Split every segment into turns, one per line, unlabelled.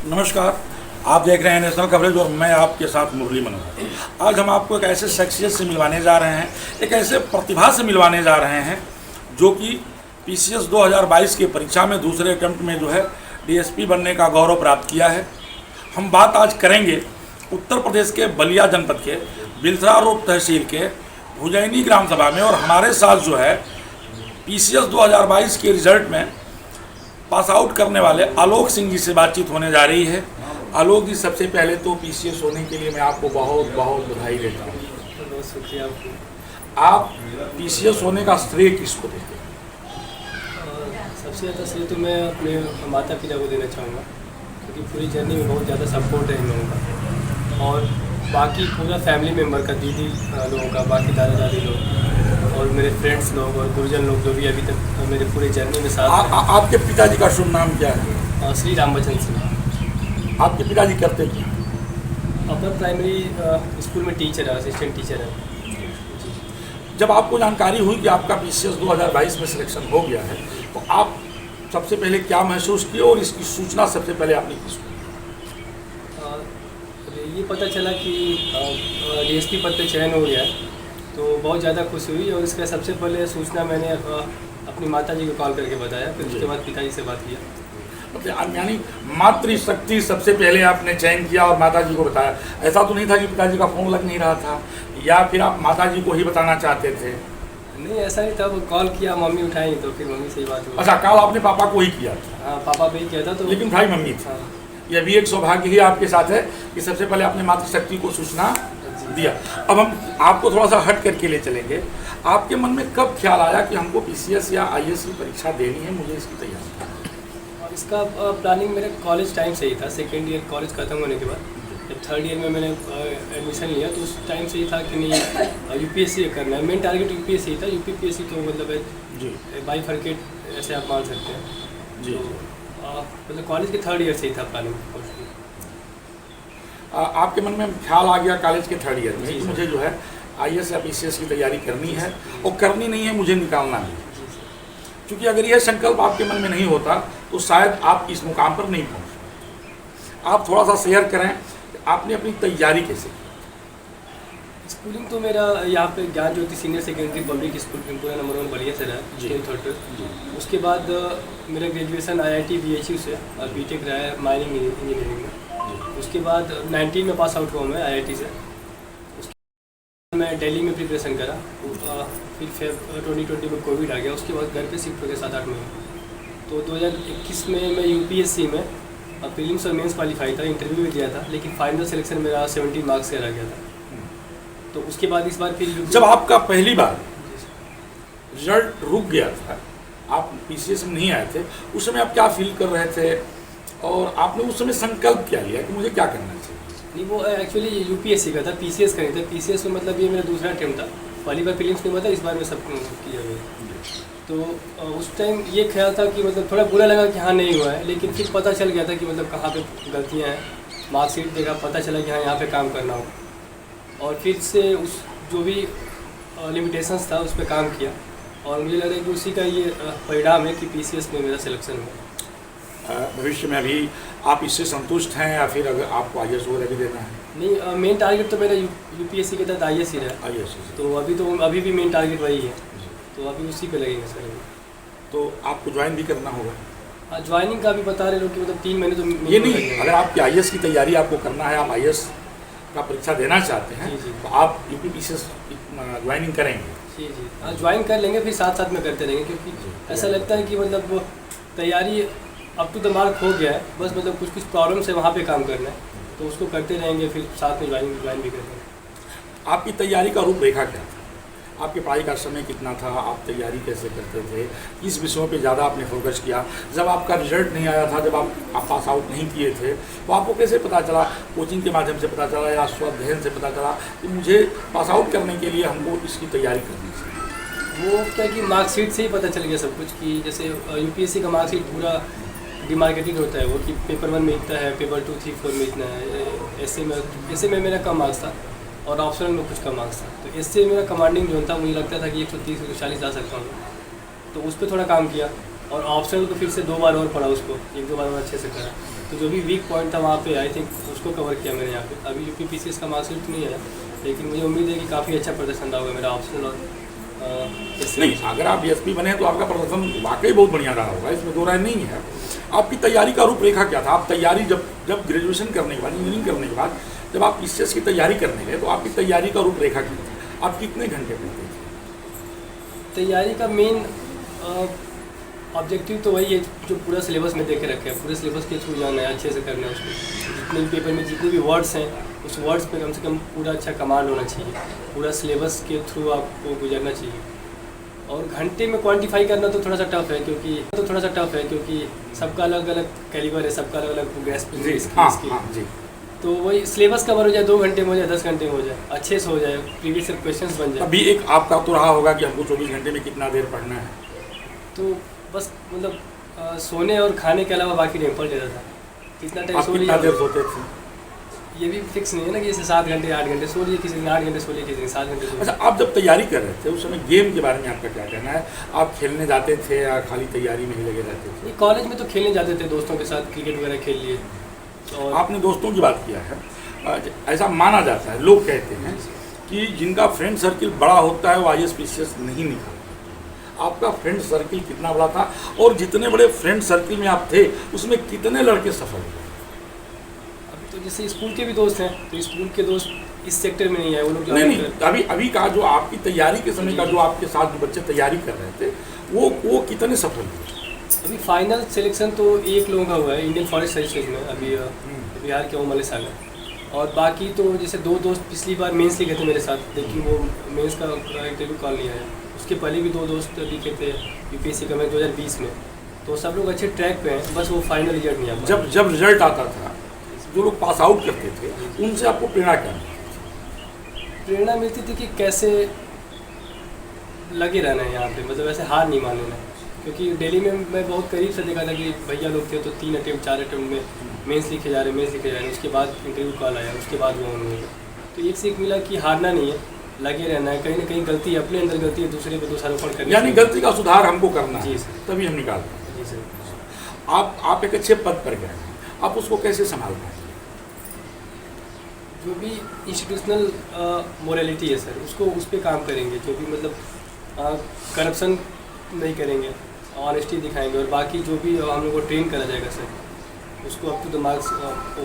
नमस्कार, आप देख रहे हैं नेशनल कवरेज और मैं आपके साथ मुरली मनोहर। आज हम आपको एक ऐसे शख्सियत से मिलवाने जा रहे हैं, एक ऐसे प्रतिभा से मिलवाने जा रहे हैं जो कि पीसीएस 2022 की परीक्षा में दूसरे अटेम्प्ट में जो है डीएसपी बनने का गौरव प्राप्त किया है। हम बात आज करेंगे उत्तर प्रदेश के बलिया जनपद के बिलसरा रोड तहसील के भुजैनी ग्राम सभा में, और हमारे साथ जो है पीसीएस 2022 के रिजल्ट में पास आउट करने वाले आलोक सिंह जी से बातचीत होने जा रही है। आलोक जी, सबसे पहले तो पीसीएस होने के लिए मैं आपको बहुत बहुत बधाई देता हूँ।
बहुत शुक्रिया आपको।
आप पीसीएस होने का श्रेय किसको देते हैं?
सबसे ज़्यादा श्रेय तो मैं अपने माता पिता को देना चाहूँगा, क्योंकि पूरी जर्नी में बहुत ज़्यादा सपोर्ट है इन लोगों का, और बाकी पूरा फैमिली मेम्बर का, दीदी लोगों का, बाकी दादा दादी लोग और मेरे फ्रेंड्स लोग और गुरुजन लोग जो भी अभी तक मेरे पूरे जर्नी में साथ हैं।
आपके पिताजी का शुभ नाम क्या है?
श्री रामबचन सिंह।
आपके पिताजी करते क्या?
अपना प्राइमरी स्कूल में टीचर है, असिस्टेंट टीचर है।
जब आपको जानकारी हुई कि आपका पीसीएस 2022 में सिलेक्शन हो गया है, तो आप सबसे पहले क्या महसूस किए और इसकी सूचना सबसे पहले आपने किसको?
ये पता चला कि डीएसपी पद पे चयन हो गया है, तो बहुत ज़्यादा खुशी हुई। और इसका सबसे पहले सूचना मैंने अपनी माता जी को कॉल करके बताया, फिर उसके बाद पिताजी से बात किया।
मतलब यानी मातृशक्ति सबसे पहले आपने चयन किया और माता जी को बताया। ऐसा तो नहीं था कि पिताजी का फ़ोन लग नहीं रहा था, या फिर आप माता जी को ही बताना चाहते थे?
नहीं, ऐसा नहीं था। वो कॉल किया, मम्मी उठाई, तो फिर मम्मी से ही बात हुई।
अच्छा, कॉल आपने पापा को ही किया था?
हाँ, पापा पे ही किया था। तो
लेकिन भाई मम्मी थी।
हाँ।
यह भी एक सौभाग्य ही आपके साथ है कि सबसे पहले आपने मातृशक्ति को सूचना दिया। अब हम आपको थोड़ा सा हट करके ले चलेंगे। आपके मन में कब ख्याल आया कि हमको पीसीएस या आईएएस की परीक्षा देनी है, मुझे इसकी तैयारी?
इसका प्लानिंग मेरे कॉलेज टाइम से ही था। सेकेंड ईयर कॉलेज खत्म होने के बाद जब थर्ड ईयर में मैंने एडमिशन लिया, तो उस टाइम से ही था कि नहीं यूपीएससी करना है। मेन टारगेट यूपीएससी था। यूपीपीएससी तो मतलब बाईफरकेट ऐसे आप मान सकते हैं जी। मतलब कॉलेज के थर्ड ईयर से ही था प्लानिंग।
आपके मन में ख्याल आ गया कॉलेज के थर्ड ईयर में कि मुझे जो है आईएएस या पीसीएस की तैयारी करनी है, और करनी नहीं है, मुझे निकालना है। क्योंकि अगर यह संकल्प आपके मन में नहीं होता तो शायद आप इस मुकाम पर नहीं पहुँचते। आप थोड़ा सा शेयर करें कि आपने अपनी तैयारी कैसे की?
स्कूलिंग तो मेरा यहाँ पे Gyan Jyoti senior secondary public school Pimpura number 1 Ballia से रहा, 10th। उसके बाद मेरा ग्रेजुएशन IIT BHU से और बीटेक रहा है माइनिंग इंजीनियरिंग में। उसके बाद 19 में पास आउट हुआ मैं IIT से। उसके बाद मैं दिल्ली में प्रिपरेशन करा, फिर 2020 में कोविड आ गया। उसके बाद घर पे शिफ्ट हो गया 7-8 महीने। तो 2021 में मैं यूपीएससी में प्रीलिम्स और मेंस क्वालिफाई था, इंटरव्यू भी दिया था, लेकिन फाइनल सिलेक्शन मेरा 17 मार्क्स से रह गया था। तो उसके बाद इस बार फिर
जब आपका पहली बार रिजल्ट रुक गया था, आप पीसीएस में नहीं आए थे, उस समय आप क्या फील कर रहे थे और आपने उस समय संकल्प क्या लिया कि मुझे क्या करना चाहिए?
नहीं, वो एक्चुअली यूपीएससी का था, पीसीएस का नहीं था। पीसीएस में मतलब ये मेरा दूसरा अटेम्प्ट था। पहली बार प्रीलिम्स नहीं हुआ था, इस बार मैं सब किया हुआ। तो उस टाइम ये ख्याल था कि मतलब थोड़ा बुरा लगा कि हाँ नहीं हुआ है, लेकिन फिर पता चल गया था कि मतलब कहाँ पे गलतियाँ हैं। मार्कशीट देखा, पता चला कि हाँ यहाँ पे काम करना हो, और फिर से उस जो भी लिमिटेशंस था उस पर काम किया, और मुझे लग रहा है कि उसी का ये परिणाम है कि पीसीएस में मेरा सिलेक्शन हुआ।
भविष्य में अभी आप इससे संतुष्ट हैं या फिर अगर आपको आईएएस वगैरह भी देना है?
नहीं, मेन टारगेट तो मेरा यूपीएससी के तहत आईएएस ही रहा।
आईएएस
तो अभी भी मेन टारगेट वही है, तो अभी उसी पे लगेंगे सर।
तो आपको ज्वाइन भी करना होगा?
हाँ, ज्वाइनिंग का भी बता रहे लोग कि मतलब 3 महीने तो
ये नहीं, अगर आपकी आईएएस की तैयारी आपको करना है, आप आईएएस का परीक्षा देना चाहते हैं, तो आप यूपीपीसीएस ज्वाइनिंग करेंगे?
जी जी, हाँ, ज्वाइन कर लेंगे, फिर साथ साथ में करते रहेंगे, क्योंकि ऐसा लगता है कि मतलब वो तैयारी अप टू द मार्क हो गया है, बस मतलब कुछ कुछ प्रॉब्लम्स है, वहाँ पे काम करना है, तो उसको करते रहेंगे, फिर साथ में ज्वाइन भी करेंगे।
आपकी तैयारी का रूपरेखा क्या था? आपके पढ़ाई का समय कितना था? आप तैयारी कैसे करते थे? किस विषयों पे ज़्यादा आपने फोकस किया? जब आपका रिजल्ट नहीं आया था, जब आप पास आउट नहीं किए थे, तो आपको कैसे पता चला? कोचिंग के माध्यम से पता चला या स्वाध्ययन से पता चला कि मुझे पास आउट करने के लिए हमको इसकी तैयारी करनी चाहिए?
वो क्या कि मार्कशीट से ही पता चल गया सब कुछ, कि जैसे यूपीएससी का मार्कशीट पूरा डिमार्केटेड होता है वो, कि पेपर 1 में इतना है, पेपर 2, 3, 4 में इतना है। ऐसे में मेरा कम मार्क्स था, और ऑप्शनल में कुछ कम मार्क्स था। तो इससे मेरा कमांडिंग जोन था, मुझे लगता था कि 130 140 ला सकता हूँ, तो उस पर थोड़ा काम किया। और ऑप्शनल को फिर से 2 बार और पढ़ा उसको, 1-2 बार और अच्छे से करा। तो जो भी वीक पॉइंट था वहाँ पे आई थिंक उसको कवर किया मैंने यहाँ पे। अभी यूपी पीसीएस का मार्कशीट नहीं है, लेकिन मुझे उम्मीद है कि काफ़ी अच्छा प्रदर्शन रहा होगा मेरा ऑप्शनल और
नहीं, अगर आप डीएसपी बने तो आपका प्रदर्शन वाकई बहुत बढ़िया रहा होगा, इसमें दो राय नहीं है। आपकी तैयारी का रूपरेखा क्या था? आप तैयारी जब ग्रेजुएशन करने के बाद, इंजीनियरिंग करने के बाद जब आप पीसीएस की तैयारी करने गए तो आपकी तैयारी का रूपरेखा क्या था? आप कितने घंटे पढ़ते थे?
तैयारी का मेन ऑब्जेक्टिव तो वही है जो पूरा सिलेबस में दे के रखे हैं, पूरे सिलेबस के थ्रू जाना है, अच्छे से करना है उसको। जितने भी पेपर में जितने भी वर्ड्स हैं उस वर्ड्स पे कम से कम पूरा अच्छा कमांड होना चाहिए, पूरा सिलेबस के थ्रू आपको गुजरना चाहिए। और घंटे में क्वांटिफाई करना तो थोड़ा सा टफ है, क्योंकि सबका अलग अलग कैलिबर है, सबका अलग अलग ग्रेस्प। तो वही सिलेबस कवर हो जाए 2 घंटे में हो जाए, 10 घंटे में हो जाए, अच्छे से हो जाए, प्रीवियस क्वेश्चन बन जाए।
अभी एक आपका तो रहा होगा कि हमको 24 घंटे में कितना देर पढ़ना है,
तो बस मतलब सोने और खाने के अलावा बाकी टेम्पल देता था, कितना टाइम
आप
सो
कितना
लिया
देर सोते थे?
ये भी फिक्स नहीं है ना कि जैसे 7 घंटे 8 घंटे सो लिए, किसी दिन 8 घंटे सो लिए, किसी दिन 7 घंटे सो लिए।
अच्छा, आप जब तैयारी कर रहे थे उस समय गेम के बारे में आपका क्या कहना है? आप खेलने जाते थे या खाली तैयारी में ही लगे रहते थे?
कॉलेज में तो खेलने जाते थे, दोस्तों के साथ क्रिकेट वगैरह खेल लिए। और
आपने दोस्तों की बात किया है, ऐसा माना जाता है, लोग कहते हैं कि जिनका फ्रेंड सर्किल बड़ा होता है वो आईएएस पीसीएस नहीं निकालता। आपका फ्रेंड सर्किल कितना बड़ा था और जितने बड़े फ्रेंड सर्किल में आप थे उसमें कितने लड़के सफल हुए?
अभी तो जैसे स्कूल के भी दोस्त हैं, तो स्कूल के दोस्त इस सेक्टर में नहीं है, वो लोग
नहीं, अभी का जो आपकी तैयारी के समय का जो आपके साथ जो बच्चे तैयारी कर रहे थे वो कितने सफल हुए?
अभी फाइनल सिलेक्शन तो 1 लोगों का हुआ है इंडियन फॉरेस्ट सर्विसेज में, अभी बिहार के ओमले सागर। और बाकी तो जैसे 2 दोस्त पिछली बार मेंस लिखे थे मेरे साथ, लेकिन वो मेंस का इंटरव्यू कॉल नहीं आया। उसके पहले भी 2 दोस्त लिखे थे यूपीएससी का में 2020 में, तो सब लोग अच्छे ट्रैक पे हैं, बस वो फाइनल रिजल्ट नहीं आ पाया।
जब रिजल्ट आता था, जो लोग पास आउट करते थे उनसे आपको प्रेरणा क्या मिलती?
प्रेरणा मिलती थी कि कैसे लगे रहना है यहाँ पे, मतलब ऐसे हार नहीं मानना है। क्योंकि दिल्ली में मैं बहुत करीब से देखा था कि भैया लोग थे तो 3 अटेम्प्ट 4 अटेम्प्ट में मेंस लिखे जा रहे, उसके बाद इंटरव्यू कॉल आया, उसके बाद वो होने लगा। तो एक सीख मिला कि हारना नहीं है, लगे रहना है। कहीं ना कहीं गलती अपने अंदर गलती है, दूसरे पे दोषारोपण करना,
यानी गलती का सुधार हमको करना है,
जी सर,
तभी हम निकालते हैं।
जी सर।
आप एक अच्छे पद पर गए, आप उसको कैसे संभाल पाएंगे?
जो भी इंस्टीट्यूशनल मोरालिटी है सर, उसको उस पर काम करेंगे। जो भी मतलब करप्शन नहीं करेंगे, ऑनेस्टी दिखाएंगे, और बाकी जो भी हम लोग को ट्रेन करा जाएगा सर, उसको up to the marks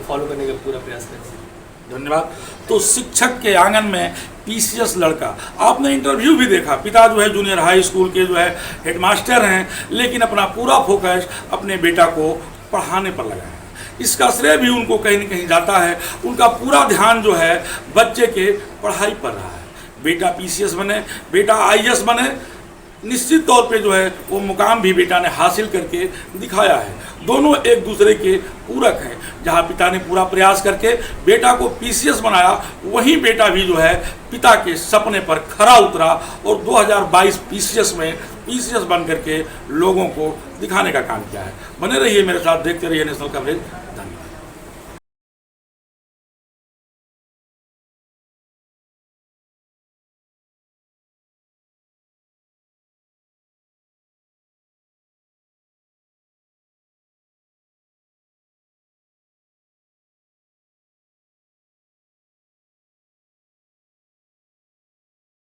follow करने का पूरा प्रयास करेंगे।
धन्यवाद। तो शिक्षक के आंगन में पीसीएस लड़का, आपने इंटरव्यू भी देखा, पिता जो है जूनियर हाई स्कूल के जो है हेडमास्टर हैं, लेकिन अपना पूरा फोकस अपने बेटा को पढ़ाने पर लगा है। इसका श्रेय भी उनको कहीं न कहीं जाता है, उनका पूरा ध्यान जो है बच्चे के पढ़ाई पर रहा है। बेटा पीसीएस बने, बेटा आईएएस बने, निश्चित तौर पे जो है वो मुकाम भी बेटा ने हासिल करके दिखाया है। दोनों एक दूसरे के पूरक हैं। जहाँ पिता ने पूरा प्रयास करके बेटा को पीसीएस बनाया, वहीं बेटा भी जो है पिता के सपने पर खरा उतरा और 2022 पीसीएस में पीसीएस बन करके लोगों को दिखाने का काम किया है। बने रहिए मेरे साथ, देखते रहिए नेशनल कवरेज।